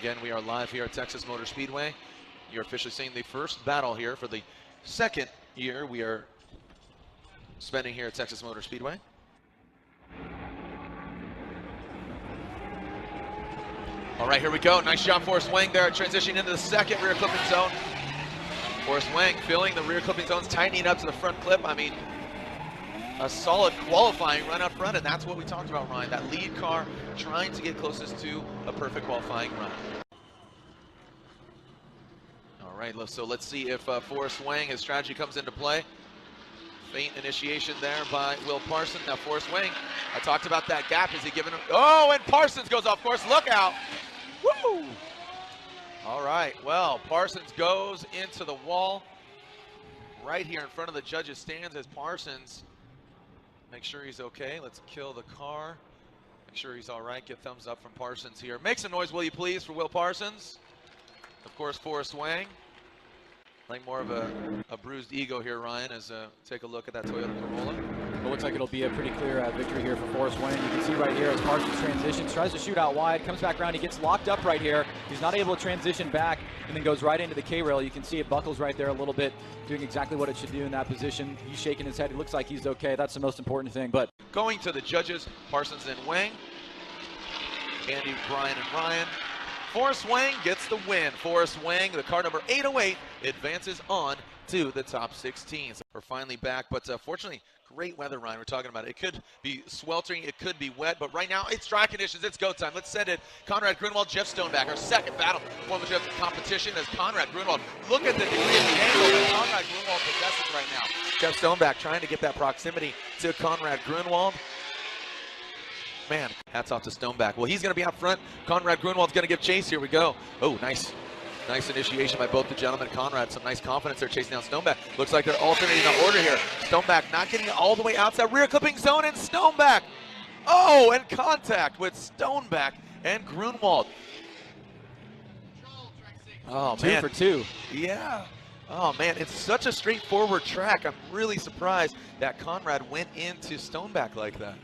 again, we are live here at Texas Motor Speedway. You're officially seeing the first battle here for the second year we are spending here at Texas Motor Speedway. All right, here we go. Nice job, Forrest Wang there, transitioning into the second rear clipping zone. Forrest Wang filling the rear clipping zones, tightening up to the front clip. I mean, a solid qualifying run up front, and that's what we talked about, Ryan. That lead car trying to get closest to a perfect qualifying run. All right, so let's see if Forrest Wang, his strategy comes into play. Faint initiation there by Will Parsons. Now Forrest Wang, I talked about that gap. Is he giving him? Oh, and Parsons goes off course. Look out. Woo! All right, well, Parsons goes into the wall right here in front of the judges' stands as Parsons. Make sure he's okay. Let's kill the car. Make sure he's all right. Get thumbs up from Parsons here. Make some noise, will you please, for Will Parsons. Of course, Forrest Wang. Like more of a bruised ego here, Ryan, as take a look at that Toyota Corolla. It looks like it'll be a pretty clear victory here for Forrest Wang. You can see right here as Parsons transitions, tries to shoot out wide, comes back around, he gets locked up right here. He's not able to transition back and then goes right into the K-rail. You can see it buckles right there a little bit, doing exactly what it should do in that position. He's shaking his head. It looks like he's okay. That's the most important thing. But going to the judges, Parsons and Wang. Andy, Brian, and Ryan. Forrest Wang gets the win. Forrest Wang, the car number 808, advances on to the top 16. So we're finally back, but fortunately, great weather, Ryan. We're talking about it. It could be sweltering, it could be wet, but right now it's dry conditions. It's go time. Let's send it. Conrad Grunwald, Jeff Stoneback, our second battle Formula Drift competition as Conrad Grunwald. Look at the degree of the angle that Conrad Grunwald possesses right now. Jeff Stoneback trying to get that proximity to Conrad Grunwald. Man, hats off to Stoneback. Well, he's going to be out front. Conrad Grunwald's going to give chase. Here we go. Oh, nice initiation by both the gentlemen. Conrad, some nice confidence there chasing down Stoneback. Looks like they're alternating the order here. Stoneback not getting all the way outside rear clipping zone, and Stoneback. Oh, and contact with Stoneback and Grunwald. Oh, man. 2 for 2. Yeah. Oh, man, it's such a straightforward track. I'm really surprised that Conrad went into Stoneback like that.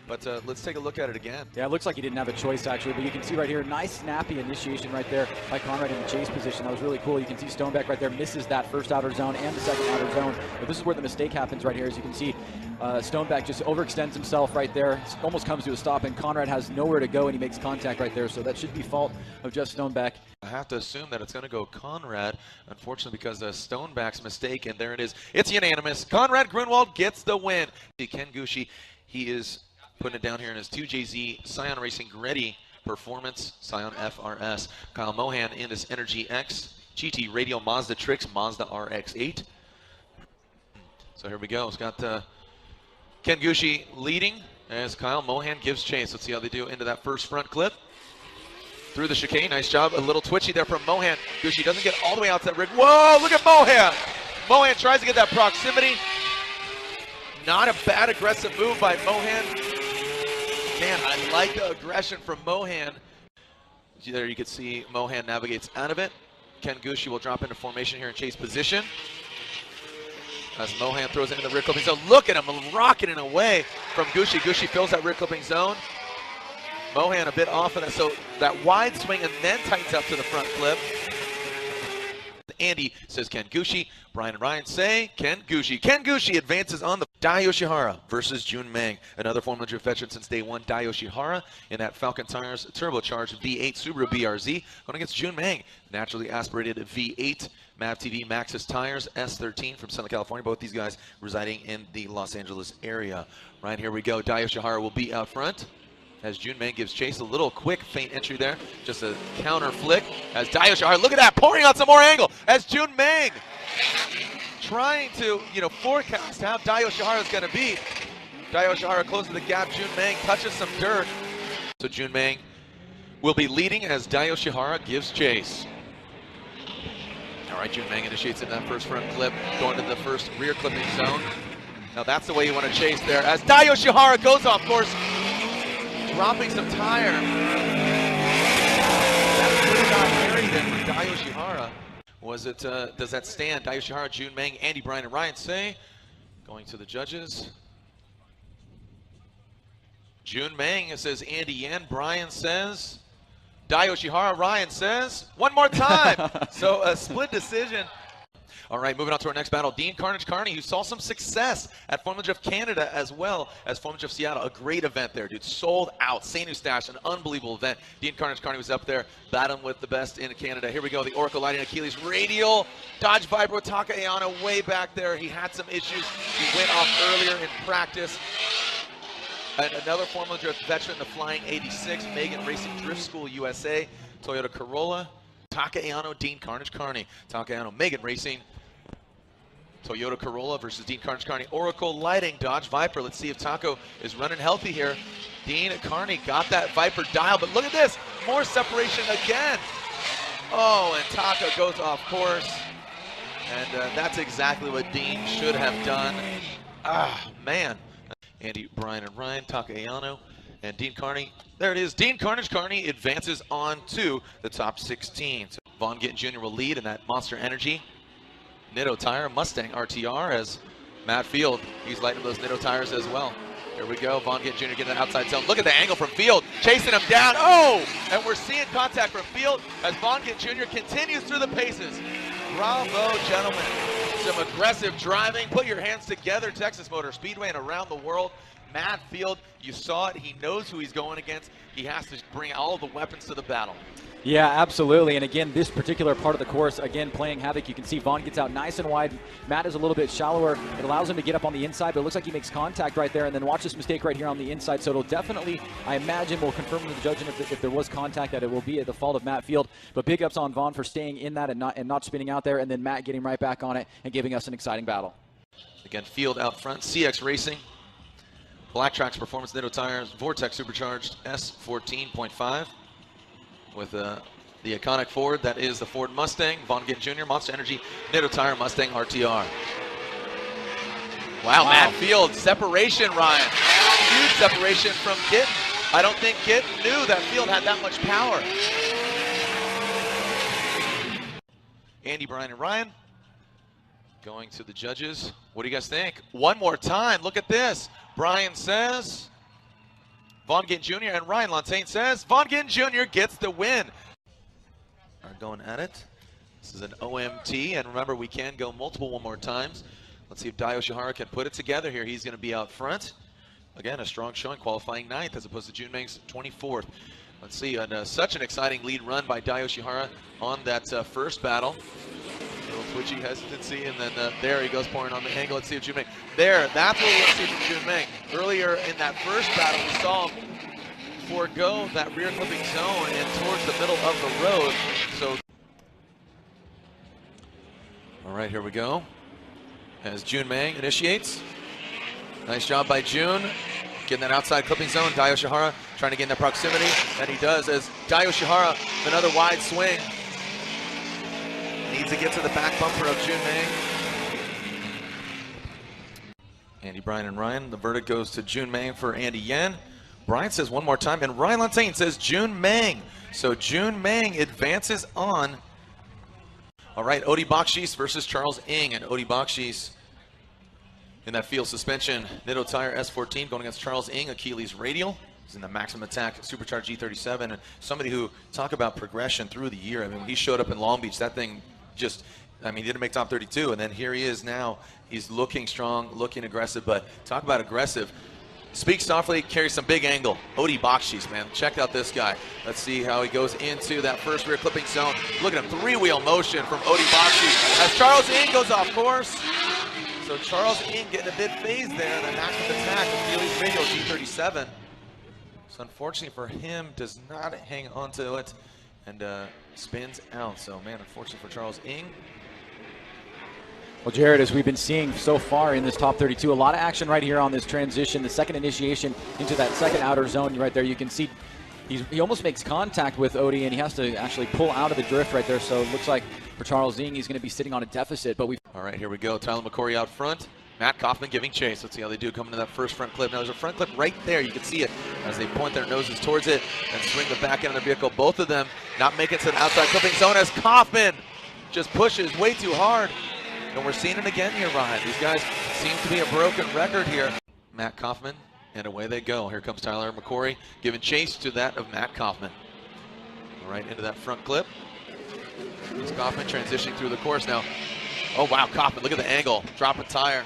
But let's take a look at it again. Yeah, it looks like he didn't have a choice, actually. But you can see right here, nice snappy initiation right there by Conrad in the chase position. That was really cool. You can see Stoneback right there misses that first outer zone and the second outer zone. But this is where the mistake happens right here. As you can see, Stoneback just overextends himself right there. Almost comes to a stop, and Conrad has nowhere to go, and he makes contact right there. So that should be fault of Jeff Stoneback. I have to assume that it's going to go Conrad, unfortunately, because of Stoneback's mistake. And there it is. It's unanimous. Conrad Grunwald gets the win. Ken Gushi, he is putting it down here in his 2JZ Scion Racing Ready Performance Scion FRS. Kyle Mohan in his Energy X GT Radial Mazda Tricks Mazda RX-8. So here we go. It's got Ken Gushi leading as Kyle Mohan gives chase. Let's see how they do into that first front clip. Through the chicane. Nice job. A little twitchy there from Mohan. Gushi doesn't get all the way out to that rig. Whoa, look at Mohan. Mohan tries to get that proximity. Not a bad aggressive move by Mohan. Man, I like the aggression from Mohan. There you can see Mohan navigates out of it. Ken Gushi will drop into formation here in chase position. As Mohan throws it into the rear clipping zone. Look at him rocketing away from Gushi. Gushi fills that rear clipping zone. Mohan a bit off of that, so that wide swing and then tightens up to the front clip. Andy says Ken Gushi. Brian and Ryan say Ken Gushi. Ken Gushi advances on the Dai Yoshihara versus Jun Meng. Another Formula Drift veteran since day one, Dai Yoshihara in that Falcon Tires turbocharged V8 Subaru BRZ going against Jun Meng, naturally aspirated V8 MAV TV Maxxis tires S13 from Southern California. Both these guys residing in the Los Angeles area. Right, here we go. Dai Yoshihara will be out front as Jun Meng gives chase. A little quick faint entry there, just a counter flick as Dai Yoshihara, look at that, pouring out some more angle as Jun Meng trying to, forecast how Dai Yoshihara is going to be. Dai Yoshihara closes the gap. Jun Meng touches some dirt. So Jun Meng will be leading as Dai Yoshihara gives chase. All right, Jun Meng initiates in that first front clip, going to the first rear clipping zone. Now that's the way you want to chase there as Dai Yoshihara goes off course, dropping some tire. That could not carry them for Dai Yoshihara. Was it, does that stand? Dai Yoshihara, Jun Meng, Andy, Brian, and Ryan say, going to the judges. Jun Meng says Andy Yen. Brian says Dai Yoshihara. Ryan says, one more time. So a split decision. All right, moving on to our next battle. Dean Carnage Carney, who saw some success at Formula Drift Canada as well as Formula Drift Seattle. A great event there, dude. Sold out. St. Eustache, an unbelievable event. Dean Carnage Carney was up there battling with the best in Canada. Here we go. The Oracle Lighting Achilles radial. Dodge Viper with Taka Ayano way back there. He had some issues. He went off earlier in practice. And another Formula Drift veteran, the Flying 86, Megan Racing Drift School USA, Toyota Corolla, Taka Ayano, Dean Carnage Carney. Taka Ayano, Megan Racing, Toyota Corolla versus Dean Carnage Carney. Oracle Lighting, Dodge Viper. Let's see if Taco is running healthy here. Dean Carney got that Viper dial, but look at this. More separation again. Oh, and Taco goes off course. And that's exactly what Dean should have done. Ah, man. Andy, Brian, and Ryan, Taka Ayano, and Dean Carney. There it is. Dean Carnage Carney advances on to the top 16. So Vaughn Gittin Jr. will lead in that Monster Energy Nitto tire, Mustang RTR, as Matt Field, he's lighting those Nitto tires as well. Here we go. Vaughn Gittin Jr. getting that outside zone. Look at the angle from Field, chasing him down. Oh! And we're seeing contact from Field as Vaughn Gittin Jr. continues through the paces. Bravo, gentlemen. Some aggressive driving. Put your hands together, Texas Motor Speedway and around the world. Matt Field, you saw it. He knows who he's going against. He has to bring all the weapons to the battle. Yeah, absolutely. And again, this particular part of the course, again, playing havoc. You can see Vaughn gets out nice and wide. Matt is a little bit shallower. It allows him to get up on the inside, but it looks like he makes contact right there. And then watch this mistake right here on the inside. So it'll definitely, I imagine, we'll confirm with the judge if there was contact that it will be at the fault of Matt Field. But big ups on Vaughn for staying in that and not spinning out there. And then Matt getting right back on it and giving us an exciting battle. Again, Field out front. CX Racing. Black Tracks Performance Nitto tires. Vortex Supercharged S14.5 with the iconic Ford, that is the Ford Mustang. Vaughn Gittin Jr., Monster Energy, Nitto Tire, Mustang RTR. Wow, Matt Field, separation, Ryan. Huge separation from Gittin. I don't think Gittin knew that Field had that much power. Andy, Brian, and Ryan going to the judges. What do you guys think? One more time, look at this. Brian says, Vaughn Gittin Jr., and Ryan Lantagne says, Vaughn Gittin Jr. gets the win. Are going at it. This is an OMT, and remember, we can go multiple one more times. Let's see if Dai Yoshihara can put it together here. He's going to be out front. Again, a strong showing, qualifying 9th as opposed to Jun Meng's 24th. Let's see, and such an exciting lead run by Dai Yoshihara on that first battle. A little twitchy hesitancy, and then there he goes pouring on the angle. Let's see if Jun Meng. There, that's what we want to see from Jun Meng. Earlier in that first battle, we saw him forego that rear clipping zone and towards the middle of the road. So, all right, here we go. As Jun Meng initiates. Nice job by Jun. Getting that outside clipping zone. Dai Yoshihara trying to get in that proximity. And he does as Dai Yoshihara, another wide swing. Needs to get to the back bumper of Jun Meng. Andy, Brian, and Ryan. The verdict goes to Jun Meng for Andy Yen. Brian says one more time, and Ryan Lantagne says Jun Meng. So Jun Meng advances on. All right, Odi Bakshis versus Charles Ng, and Odi Bakshis in that field suspension. Nitto tire S14 going against Charles Ng, Achilles radial. He's in the Maximum Attack Supercharged G37, and somebody who talk about progression through the year. I mean, when he showed up in Long Beach, that thing just, I mean, he didn't make top 32, and then here he is now. He's looking strong, looking aggressive, but talk about aggressive. Speaks softly, carries some big angle. Odi Bakshis, man. Check out this guy. Let's see how he goes into that first rear clipping zone. Look at him, three-wheel motion from Odi Bakshis as Charles Ng goes off course. So Charles Ng getting a bit phased there in the Maximum Attack with Achilles radial G37. So unfortunately for him, does not hang onto it and spins out. So man, unfortunately for Charles Ng. Well, Jared, as we've been seeing so far in this top 32, a lot of action right here on this transition, the second initiation into that second outer zone right there. You can see he almost makes contact with Odi, and he has to actually pull out of the drift right there. So it looks like for Charles Ng, he's going to be sitting on a deficit. But all right, here we go. Tyler McCory out front. Matt Kaufman giving chase. Let's see how they do coming to that first front clip. Now there's a front clip right there. You can see it as they point their noses towards it and swing the back end of their vehicle. Both of them not making it to the outside clipping zone as Kaufman just pushes way too hard. And we're seeing it again here, Ryan. These guys seem to be a broken record here. Matt Kaufman, and away they go. Here comes Tyler McCory giving chase to that of Matt Kaufman. All right, into that front clip. It's Kaufman transitioning through the course now. Oh, wow, Kaufman, look at the angle. Drop a tire.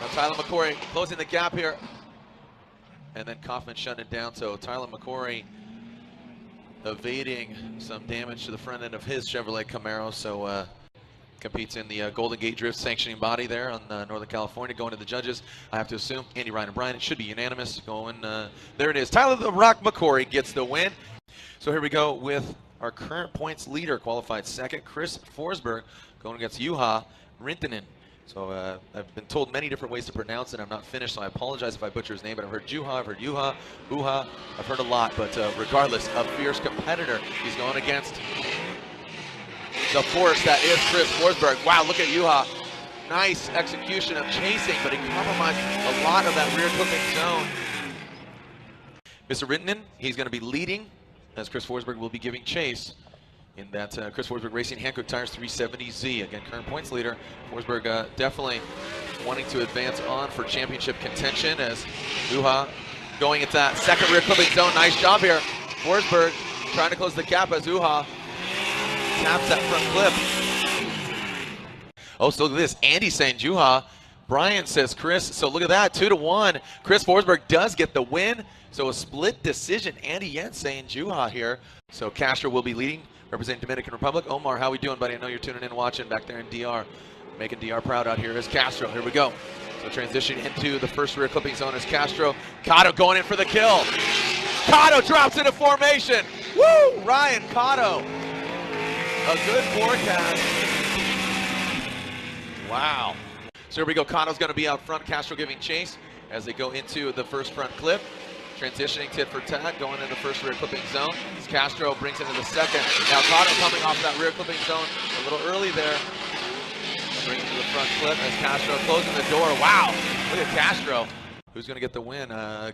Now Tyler McCory closing the gap here. And then Kaufman shutting it down. So Tyler McCory evading some damage to the front end of his Chevrolet Camaro. So competes in the Golden Gate Drift sanctioning body there on Northern California. Going to the judges, I have to assume Andy, Ryan, and Brian. It should be unanimous. Going, there it is. Tyler the Rock McCory gets the win. So here we go with our current points leader, qualified second, Chris Forsberg, going against Juha Rintanen. So I've been told many different ways to pronounce it. I'm not finished, so I apologize if I butcher his name, but I've heard Juha, I've heard Juha, Uha, I've heard a lot, but regardless, a fierce competitor. He's going against the force that is Chris Forsberg. Wow, look at Juha. Nice execution of chasing, but he compromised a lot of that rear clipping zone. Mr. Rintanen, he's going to be leading, as Chris Forsberg will be giving chase in that Chris Forsberg Racing Hankook Tires 370Z. Again, current points leader. Forsberg definitely wanting to advance on for championship contention as Juha going into that second rear clipping zone. Nice job here. Forsberg trying to close the gap as Juha taps that front clip. Oh, so look at this. Andy saying Juha. Brian says Chris. So look at that, 2-1. Chris Forsberg does get the win. So a split decision. Andy Yen saying Juha here. So Castro will be leading, representing Dominican Republic. Omar, how we doing, buddy? I know you're tuning in, watching back there in DR. Making DR proud out here is Castro. Here we go. So transition into the first rear clipping zone is Castro. Cotto going in for the kill. Cotto drops into formation. Woo! Ryan Cotto. A good forecast. Wow. So here we go. Cotto's going to be out front. Castro giving chase as they go into the first front clip. Transitioning tit for tat, going into the first rear clipping zone. As Castro brings into the second. Now Cotto coming off that rear clipping zone a little early there. Brings to the front clip as Castro closing the door. Wow, look at Castro. Who's going to get the win?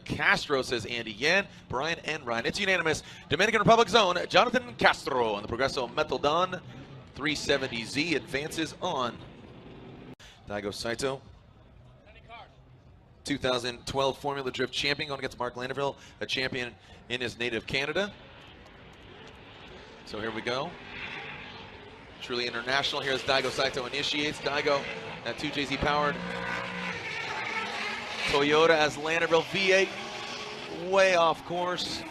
Castro, says Andy Yen, Brian, and Ryan. It's unanimous. Dominican Republic zone, Jonathan Castro on the Progresso Metaldan 370Z advances on. Daigo Saito, 2012 Formula Drift champion, going against Mark Landerville, a champion in his native Canada. So here we go. Truly international here as Daigo Saito initiates. Daigo, that 2JZ powered Toyota as Landerville V8, way off course.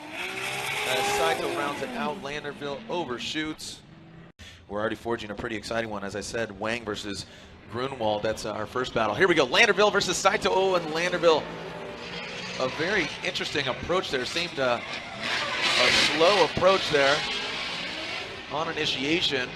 As Saito rounds it out, Landerville overshoots. We're already forging a pretty exciting one. As I said, Wang versus Grunwald, that's our first battle. Here we go, Landerville versus Saito. Oh, and Landerville, a very interesting approach there. Seemed a slow approach there on initiation.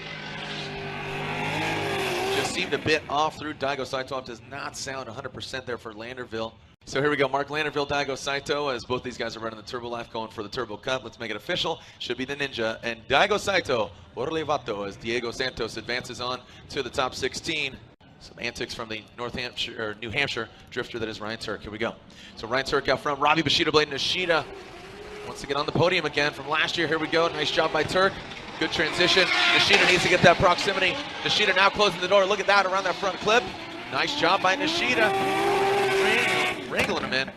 Just seemed a bit off through Daigo Saito. Does not sound 100% there for Landerville. So here we go, Mark Landerville, Daigo Saito, as both these guys are running the Turbo Life, going for the Turbo Cup. Let's make it official. Should be the Ninja. And Daigo Saito, Orlevato, as Diego Santos advances on to the top 16. Some antics from the New Hampshire drifter that is Ryan Turk. Here we go. So Ryan Turk out front. Robbie Bushido Blade Nishida wants to get on the podium again from last year. Here we go. Nice job by Turk. Good transition. Nishida needs to get that proximity. Nishida now closing the door. Look at that around that front clip. Nice job by Nishida. Wrangling him in.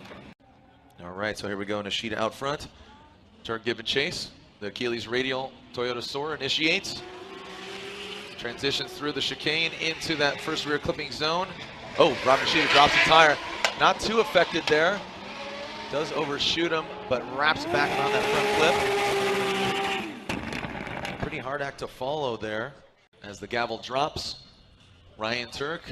All right, so here we go. Nishida out front. Turk giving chase. The Achilles Radial Toyota Soar initiates. Transitions through the chicane into that first rear clipping zone. Oh, Rob Nishida drops the tire. Not too affected there. Does overshoot him, but wraps back around that front clip. Pretty hard act to follow there as the gavel drops. Ryan Turk,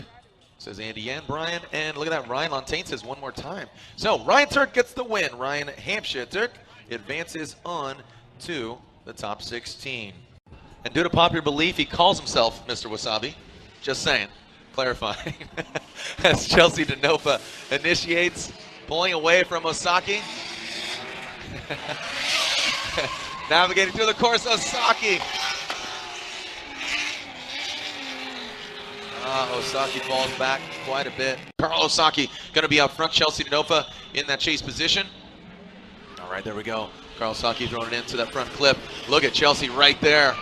says Andy and Brian. And look at that, Ryan Lontaine says one more time. So Ryan Turk gets the win. Ryan Hampshire Turk advances on to the top 16. And due to popular belief, he calls himself Mr. Wasabi. Just saying, clarifying. As Chelsea Denofa initiates, pulling away from Osaki. Navigating through the course, Osaki. Osaki falls back quite a bit. Carl Osaki going to be out front. Chelsea Denofa in that chase position. All right, there we go. Carl Osaki throwing it into that front clip. Look at Chelsea right there.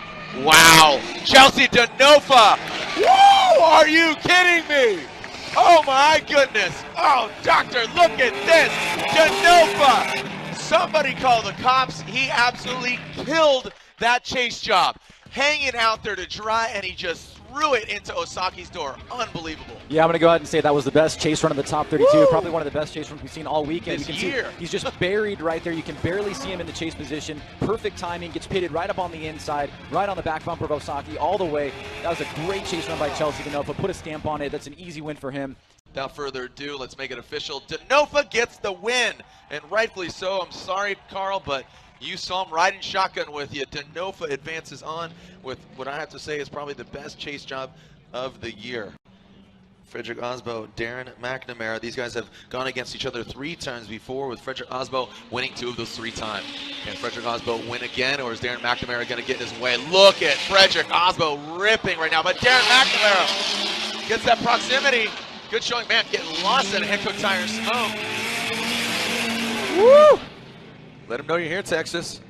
Wow, Chelsea Denofa. Woo, are you kidding me? Oh my goodness. Oh, doctor, look at this. Denofa Somebody call the cops. He absolutely killed that chase job. Hanging out there to dry, and he just threw it into Osaki's door. Unbelievable. Yeah, I'm going to go ahead and say that was the best chase run of the top 32. Woo! Probably one of the best chase runs we've seen all weekend. This you can year. See he's just buried right there. You can barely see him in the chase position. Perfect timing. Gets pitted right up on the inside, right on the back bumper of Osaki, all the way. That was a great chase run by Chelsea Denofa. Put a stamp on it. That's an easy win for him. Without further ado, let's make it official. Denofa gets the win, and rightfully so. I'm sorry, Carl, but you saw him riding shotgun with you. Denofa advances on with what I have to say is probably the best chase job of the year. Frederick Osbo, Darren McNamara. These guys have gone against each other 3 times before, with Frederick Osbo winning 2 of those 3 times. Can Frederick Osbo win again, or is Darren McNamara going to get in his way? Look at Frederick Osbo ripping right now, but Darren McNamara gets that proximity. Good showing, man, getting lost in a Hankook tire smoke. Woo! Let him know you're here, Texas.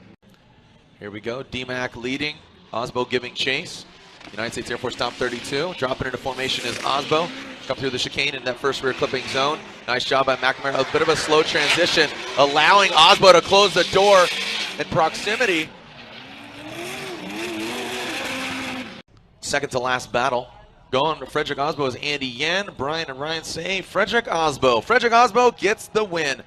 Here we go, D-Mac leading, Osbo giving chase. United States Air Force top 32. Dropping into formation is Osbo. Come through the chicane in that first rear clipping zone. Nice job by McNamara. A bit of a slow transition, allowing Osbo to close the door in proximity. Second to last battle. Going to Frederick Osbo is Andy Yen. Brian and Ryan say Frederick Osbo. Frederick Osbo gets the win.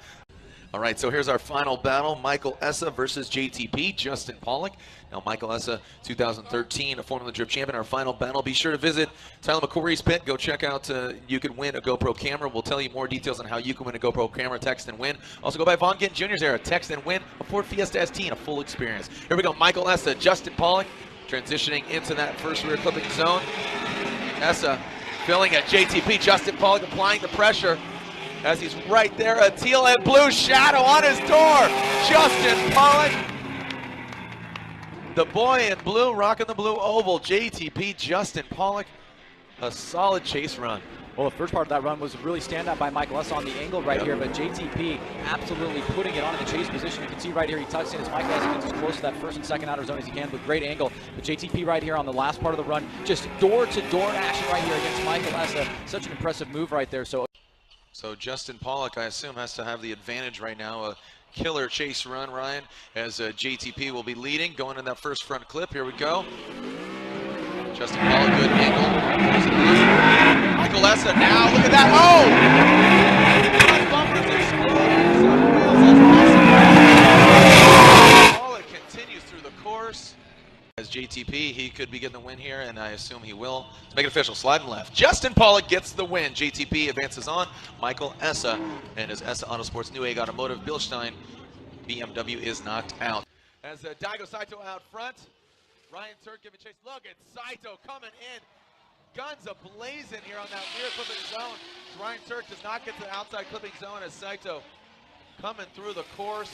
All right, so here's our final battle. Michael Essa versus JTP, Justin Pollock. Now, Michael Essa, 2013, a Formula Drift champion. Our final battle. Be sure to visit Tyler McCory's pit. Go check out, you can win a GoPro camera. We'll tell you more details on how you can win a GoPro camera. Text and win. Also, go by Von Gint Jr.'s era. Text and win a Ford Fiesta ST and a full experience. Here we go. Michael Essa, Justin Pollock, transitioning into that first rear clipping zone. Essa filling at JTP. Justin Pollock applying the pressure as he's right there, a teal and blue shadow on his door. Justin Pollock, the boy in blue, rocking the blue oval. JTP, Justin Pollock, a solid chase run. Well, the first part of that run was really standout by Michael Essa on the angle right here, but JTP absolutely putting it on in the chase position. You can see right here he tucks in as Michael Essa gets as close to that first and second outer zone as he can with great angle. But JTP right here on the last part of the run, just door-to-door action right here against Michael Essa. Such an impressive move right there. So Justin Pollock, I assume, has to have the advantage right now. A killer chase run, Ryan, as JTP will be leading, going in that first front clip. Here we go. Justin Pollock, good angle. Michael Essa now, look at that. Oh! Pollock continues through the course. As JTP, he could be getting the win here, and I assume he will. Let's make it official, sliding left. Justin Pollock gets the win. JTP advances on. Michael Essa and his Essa Autosports Newegg Automotive Bilstein BMW is knocked out. As Daigo Saito out front, Ryan Turk giving chase. Look at Saito coming in. Guns ablazing here on that rear clipping zone. Ryan Turk does not get to the outside clipping zone as Saito coming through the course.